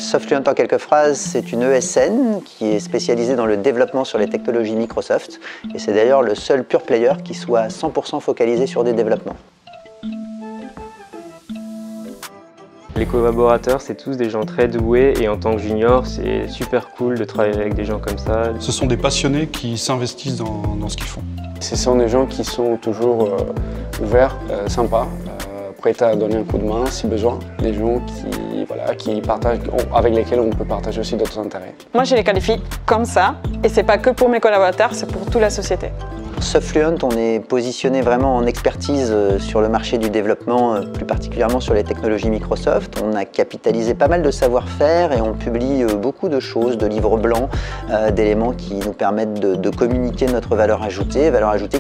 Softfluent en quelques phrases, c'est une ESN qui est spécialisée dans le développement sur les technologies Microsoft et c'est d'ailleurs le seul pure player qui soit 100% focalisé sur des développements. Les collaborateurs, c'est tous des gens très doués et en tant que junior, c'est super cool de travailler avec des gens comme ça. Ce sont des passionnés qui s'investissent dans ce qu'ils font. Ce sont des gens qui sont toujours ouverts, sympas, prêts à donner un coup de main si besoin. Des gens qui partagent, avec lesquels on peut partager aussi d'autres intérêts. Moi, je les qualifie comme ça et c'est pas que pour mes collaborateurs, c'est pour toute la société. Softfluent, on est positionné vraiment en expertise sur le marché du développement, plus particulièrement sur les technologies Microsoft. On a capitalisé pas mal de savoir-faire et on publie beaucoup de choses, de livres blancs, d'éléments qui nous permettent de communiquer notre valeur ajoutée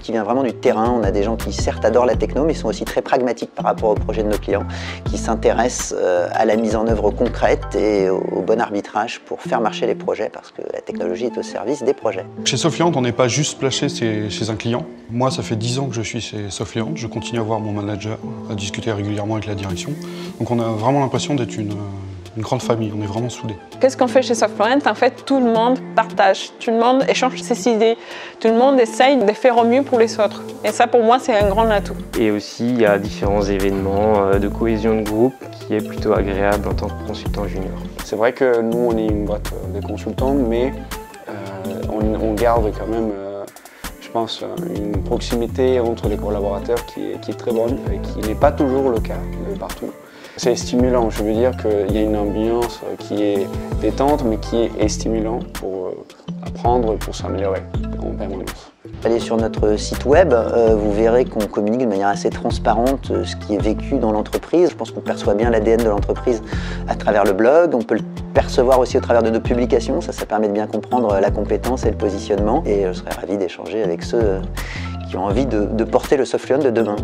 qui vient vraiment du terrain. On a des gens qui certes adorent la techno mais sont aussi très pragmatiques par rapport aux projets de nos clients, qui s'intéressent à la mise en œuvre concrète et au bon arbitrage pour faire marcher les projets parce que la technologie est au service des projets. Chez Softfluent, on n'est pas juste placé chez un client. Moi, ça fait 10 ans que je suis chez Softfluent. Je continue à voir mon manager, à discuter régulièrement avec la direction. Donc on a vraiment l'impression d'être une grande famille, on est vraiment soudés. Qu'est-ce qu'on fait chez Softfluent? En fait, tout le monde partage, tout le monde échange ses idées, tout le monde essaye de faire au mieux pour les autres. Et ça, pour moi, c'est un grand atout. Et aussi, il y a différents événements de cohésion de groupe qui est plutôt agréable en tant que consultant junior. C'est vrai que nous, on est une boîte de consultants, mais on garde quand même je pense, une proximité entre les collaborateurs qui est très bonne et qui n'est pas toujours le cas partout. C'est stimulant, je veux dire qu'il y a une ambiance qui est détente mais qui est stimulant pour apprendre et pour s'améliorer en permanence. Allez sur notre site web, vous verrez qu'on communique de manière assez transparente ce qui est vécu dans l'entreprise. Je pense qu'on perçoit bien l'ADN de l'entreprise à travers le blog. On peut le percevoir aussi au travers de nos publications. Ça permet de bien comprendre la compétence et le positionnement. Et je serais ravi d'échanger avec ceux qui ont envie de porter le Softfluent de demain.